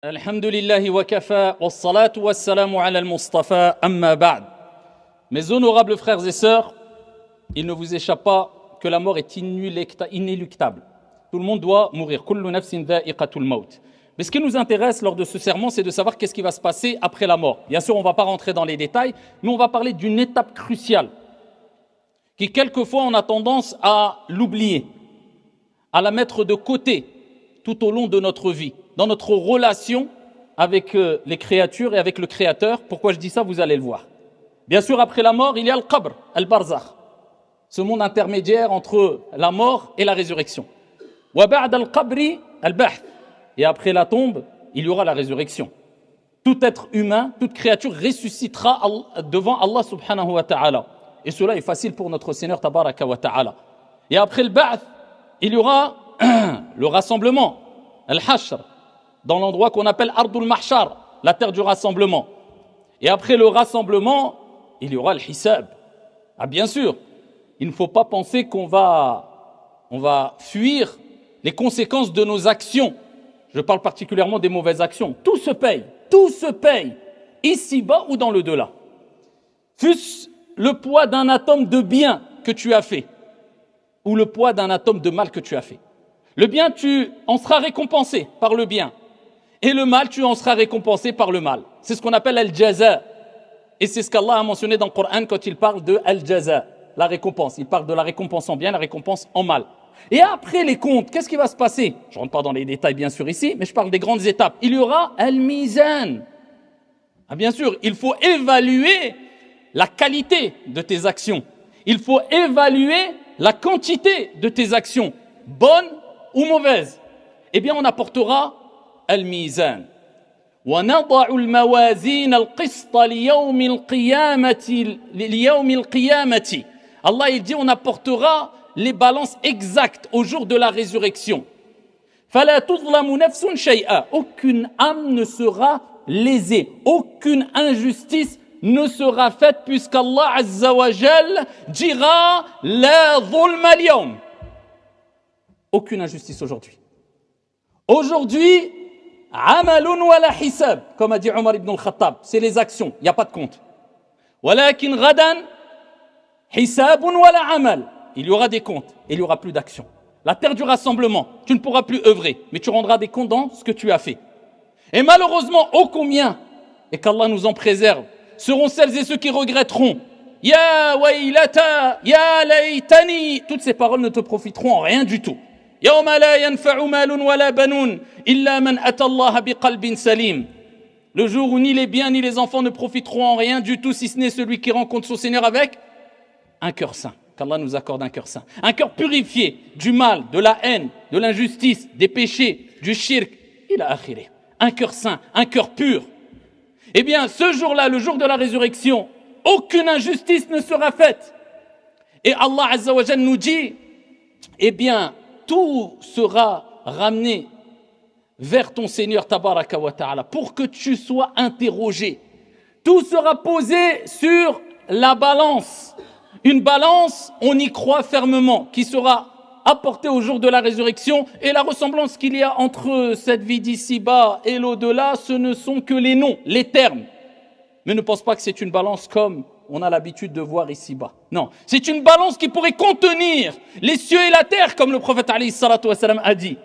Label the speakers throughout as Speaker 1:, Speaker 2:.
Speaker 1: Alhamdulillahi wa kafa, wa salatu wa salamu ala al-Mustafa, amma ba'd. Mes honorables frères et sœurs, il ne vous échappe pas que la mort est inéluctable. Tout le monde doit mourir. Kullu nafsin dha'iqatul maut. Mais ce qui nous intéresse lors de ce sermon, c'est de savoir qu'est-ce qui va se passer après la mort. Bien sûr, on ne va pas rentrer dans les détails, mais on va parler d'une étape cruciale qui, quelquefois, on a tendance à l'oublier, à la mettre de côté tout au long de notre vie, dans notre relation avec les créatures et avec le Créateur. Pourquoi je dis ça, vous allez le voir. Bien sûr, après la mort, il y a le qabr, al-barzakh, ce monde intermédiaire entre la mort et la résurrection. Wa ba'd al-qabri al-bahth. Et après la tombe, il y aura la résurrection. Tout être humain, toute créature ressuscitera devant Allah subhanahu wa ta'ala. Et cela est facile pour notre Seigneur tabaraka wa ta'ala. Et après le ba'th, il y aura le rassemblement, al-hashr, dans l'endroit qu'on appelle Ardul Mahshar, la terre du rassemblement. Et après le rassemblement, il y aura le hisab. Ah bien sûr, il ne faut pas penser qu'on va fuir les conséquences de nos actions. Je parle particulièrement des mauvaises actions. Tout se paye, ici-bas ou dans le delà. Fût-ce le poids d'un atome de bien que tu as fait, ou le poids d'un atome de mal que tu as fait. Le bien, tu en seras récompensé par le bien. Et le mal, tu en seras récompensé par le mal. C'est ce qu'on appelle al-jaza. Et c'est ce qu'Allah a mentionné dans le Coran quand il parle de al-jaza, la récompense. Il parle de la récompense en bien, la récompense en mal. Et après les comptes, qu'est-ce qui va se passer? Je ne rentre pas dans les détails bien sûr ici, mais je parle des grandes étapes. Il y aura al-mizan. Ah, bien sûr, il faut évaluer la qualité de tes actions. Il faut évaluer la quantité de tes actions, bonnes ou mauvaises. Eh bien, on apportera al-mizan. وَنَضَعُ الْمَوَازِينَ الْقِسْطَ لِيَوْمِ الْقِيَامَةِ. Allah, il dit, on apportera les balances exactes au jour de la résurrection. فَلَا تُظْلَمُ نَفْسٌ شَيْئًا. Aucune âme ne sera lésée, aucune injustice ne sera faite puisqu'Allah Azza wa Jal dira la zulma al-yawm. Aucune injustice aujourd'hui. Aujourd'hui, amalun wa la hisab, comme a dit Omar ibn al-Khattab, c'est les actions, il n'y a pas de compte. Walakin ghadan hisabun wa la amal. Il y aura des comptes et il n'y aura plus d'actions. La terre du rassemblement, tu ne pourras plus œuvrer, mais tu rendras des comptes dans ce que tu as fait. Et malheureusement, ô combien, et qu'Allah nous en préserve, seront celles et ceux qui regretteront. Ya waylata, ya laytani. Toutes ces paroles ne te profiteront en rien du tout. Yawma la yanfa'u malun wa la banun illa man ata Allah biqalbin salim. Le jour où ni les biens ni les enfants ne profiteront en rien du tout, si ce n'est celui qui rencontre son Seigneur avec un cœur saint. Qu'Allah nous accorde un cœur saint. Un cœur purifié du mal, de la haine, de l'injustice, des péchés, du shirk, ila akhirih. Un cœur saint, un cœur pur. Eh bien, ce jour-là, le jour de la résurrection, aucune injustice ne sera faite. Et Allah Azza wa Jalla nous dit, eh bien, tout sera ramené vers ton Seigneur Tabaraka wa Ta'ala pour que tu sois interrogé. Tout sera posé sur la balance. Une balance, on y croit fermement, qui sera apportée au jour de la résurrection. Et la ressemblance qu'il y a entre cette vie d'ici-bas et l'au-delà, ce ne sont que les noms, les termes. Mais ne pense pas que c'est une balance comme on a l'habitude de voir ici-bas. Non, c'est une balance qui pourrait contenir les cieux et la terre, comme le prophète alayhi salatu wassalam a dit.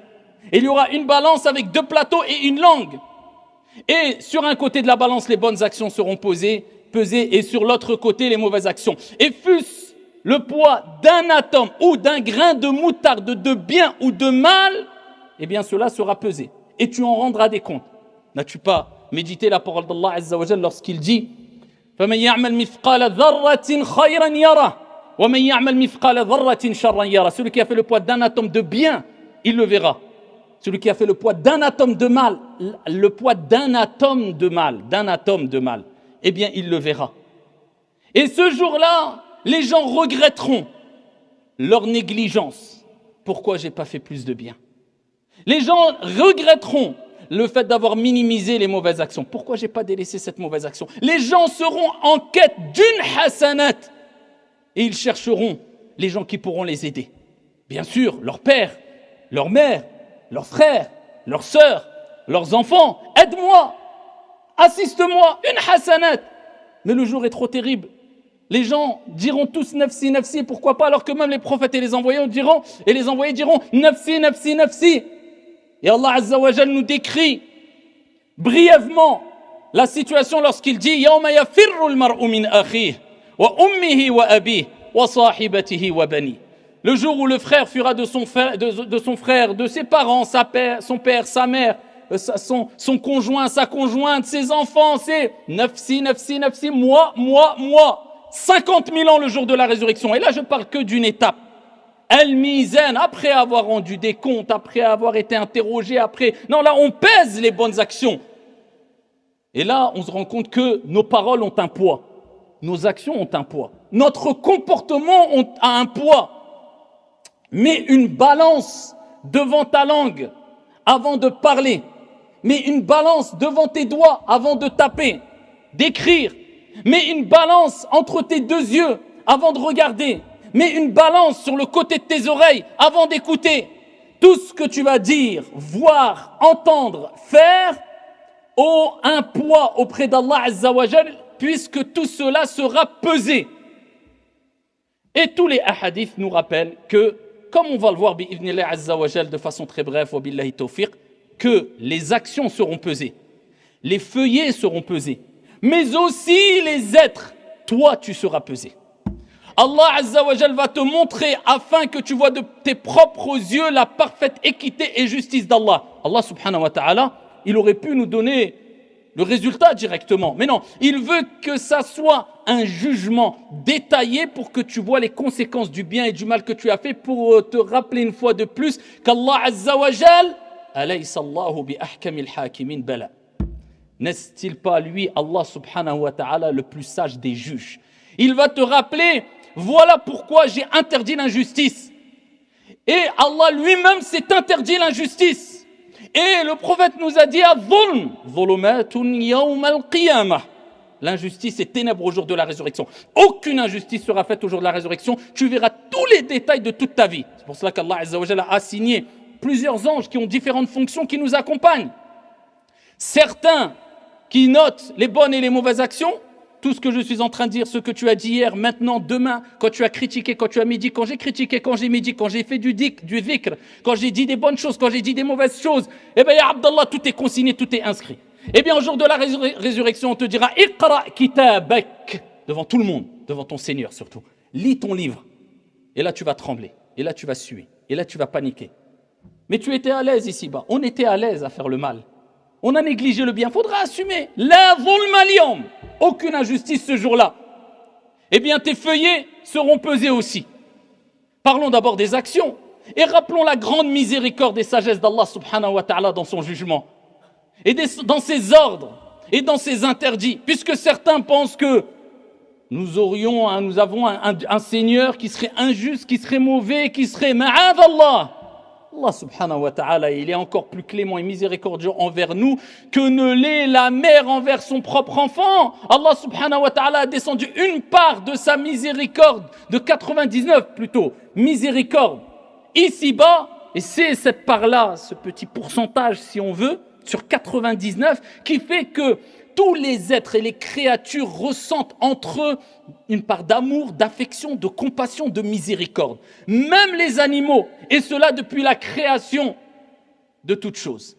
Speaker 1: Et il y aura une balance avec deux plateaux et une langue. Et sur un côté de la balance, les bonnes actions seront pesées, et sur l'autre côté, les mauvaises actions. Et fût-ce le poids d'un atome ou d'un grain de moutarde de bien ou de mal, eh bien cela sera pesé. Et tu en rendras des comptes. N'as-tu pas médité la parole d'Allah Azza wa Jalla lorsqu'il dit فَمَنْ يَعْمَلْ مِثْقَالَ ذَرَّةٍ خَيْرًا يَرَهُ وَمَنْ يَعْمَلْ مِثْقَالَ ذَرَّةٍ شَرًّا يَرَهُ. Celui qui a fait le poids d'un atome de bien, il le verra. Celui qui a fait le poids d'un atome de mal, le poids d'un atome de mal, eh bien il le verra. Et ce jour-là, les gens regretteront leur négligence. Pourquoi j'ai pas fait plus de bien? Les gens regretteront le fait d'avoir minimisé les mauvaises actions. Pourquoi j'ai pas délaissé cette mauvaise action? Les gens seront en quête d'une hasanat et ils chercheront les gens qui pourront les aider. Bien sûr, leur père, leur mère, leurs frères, leurs sœurs, leurs enfants, aide-moi, assiste-moi, une hasanat. Mais le jour est trop terrible. Les gens diront tous nafsi, nafsi, pourquoi pas, alors que même les prophètes et les envoyés diront nafsi, nafsi, nafsi. Et Allah Azza wa Jal nous décrit brièvement la situation lorsqu'il dit Yawma yafirru al-mar'u min akhihi wa ummihi wa abihi wa sahibatihi wa bani. Le jour où le frère fuira de son frère, de ses parents, son père, sa mère, son conjoint, sa conjointe, ses enfants, c'est nafsi, nafsi, nafsi, moi. 50 000 ans le jour de la résurrection. Et là, je parle que d'une étape. Al-Mizan, après avoir rendu des comptes, après avoir été interrogé, Non, là, on pèse les bonnes actions. Et là, on se rend compte que nos paroles ont un poids. Nos actions ont un poids. Notre comportement a un poids. Mets une balance devant ta langue avant de parler. Mets une balance devant tes doigts avant de taper, d'écrire. Mets une balance entre tes deux yeux avant de regarder. Mets une balance sur le côté de tes oreilles avant d'écouter. Tout ce que tu vas dire, voir, entendre, faire ont un poids auprès d'Allah Azza wa Jal, puisque tout cela sera pesé. Et tous les hadiths nous rappellent que, comme on va le voir bi'idhnillah Azza wa Jal de façon très brève, wa billahi tawfiq, que les actions seront pesées, les feuillets seront pesés, mais aussi les êtres, toi tu seras pesé. Allah Azza wa Jal va te montrer afin que tu vois de tes propres yeux la parfaite équité et justice d'Allah. Allah subhanahu wa ta'ala, il aurait pu nous donner le résultat directement. Mais non, il veut que ça soit un jugement détaillé pour que tu vois les conséquences du bien et du mal que tu as fait, pour te rappeler une fois de plus qu'Allah Azza wa Jal, alaysa Allahu bi ahkamil hakimin bala. N'est-il pas lui, Allah subhanahu wa ta'ala, le plus sage des juges? Il va te rappeler, voilà pourquoi j'ai interdit l'injustice. Et Allah lui-même s'est interdit l'injustice. Et le prophète nous a dit l'injustice est ténèbres au jour de la résurrection. Aucune injustice sera faite au jour de la résurrection. Tu verras tous les détails de toute ta vie. C'est pour cela qu'Allah Azza wa Jalla a assigné plusieurs anges qui ont différentes fonctions qui nous accompagnent. Certains qui notent les bonnes et les mauvaises actions. Tout ce que je suis en train de dire, ce que tu as dit hier, maintenant, demain, quand tu as critiqué, quand tu as médit, quand j'ai critiqué, quand j'ai médit, quand j'ai fait du dhikr, quand j'ai dit des bonnes choses, quand j'ai dit des mauvaises choses, eh bien, ya Abdallah, tout est consigné, tout est inscrit. Eh bien, au jour de la résurrection, on te dira, Iqra kitabak, devant tout le monde, devant ton Seigneur surtout. Lis ton livre. Et là, tu vas trembler. Et là, tu vas suer. Et là, tu vas paniquer. Mais tu étais à l'aise ici-bas. On était à l'aise à faire le mal. On a négligé le bien. Il faudra assumer. La zulma al-yawm. Aucune injustice ce jour-là. Eh bien, tes feuillets seront pesés aussi. Parlons d'abord des actions. Et rappelons la grande miséricorde et sagesse d'Allah subhanahu wa ta'ala dans son jugement. Et dans ses ordres. Et dans ses interdits. Puisque certains pensent que nous avons un Seigneur qui serait injuste, qui serait mauvais, qui serait ma'ad Allah. Allah subhanahu wa ta'ala, il est encore plus clément et miséricordieux envers nous que ne l'est la mère envers son propre enfant. Allah subhanahu wa ta'ala a descendu une part de sa miséricorde, de 99 plutôt, miséricorde, ici-bas, et c'est cette part-là, ce petit pourcentage si on veut, sur 99, qui fait que tous les êtres et les créatures ressentent entre eux une part d'amour, d'affection, de compassion, de miséricorde. Même les animaux, et cela depuis la création de toutes choses.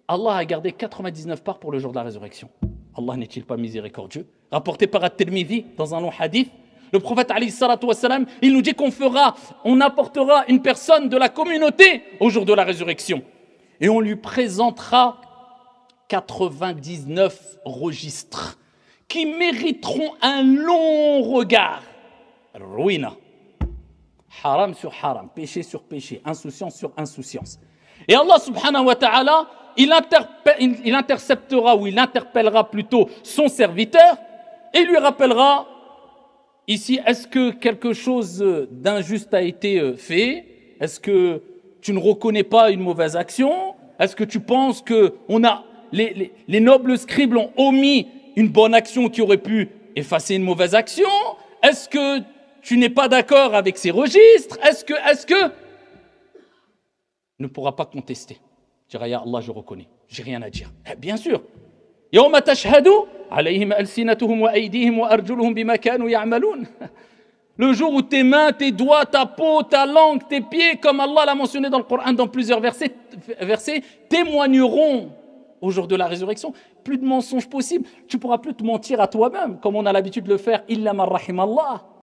Speaker 1: Allah a gardé 99 parts pour le jour de la résurrection. Allah n'est-il pas miséricordieux? Rapporté par At-Tirmidhi dans un long hadith, le prophète alayhi salatu wassalam, il nous dit on apportera une personne de la communauté au jour de la résurrection. Et on lui présentera 99 registres qui mériteront un long regard. Ruina. Haram sur haram, péché sur péché, insouciance sur insouciance. Et Allah subhanahu wa ta'ala, il interceptera ou il interpellera plutôt son serviteur et lui rappellera ici, est-ce que quelque chose d'injuste a été fait? Est-ce que tu ne reconnais pas une mauvaise action? Est-ce que tu penses que les nobles scribes ont omis une bonne action qui aurait pu effacer une mauvaise action? Est-ce que tu n'es pas d'accord avec ces registres? Est-ce que ne pourra pas contester? Tu diras, ya Allah, je reconnais. j'ai rien à dire. Bien sûr. يوم تشهد عليهم ألسنتهم وأيديهم وأرجلهم بما كانوا يعملون. Le jour où tes mains, tes doigts, ta peau, ta langue, tes pieds, comme Allah l'a mentionné dans le Coran dans plusieurs versets, témoigneront au jour de la résurrection. Plus de mensonges possibles. Tu ne pourras plus te mentir à toi-même, comme on a l'habitude de le faire. Illa man rahim Allah.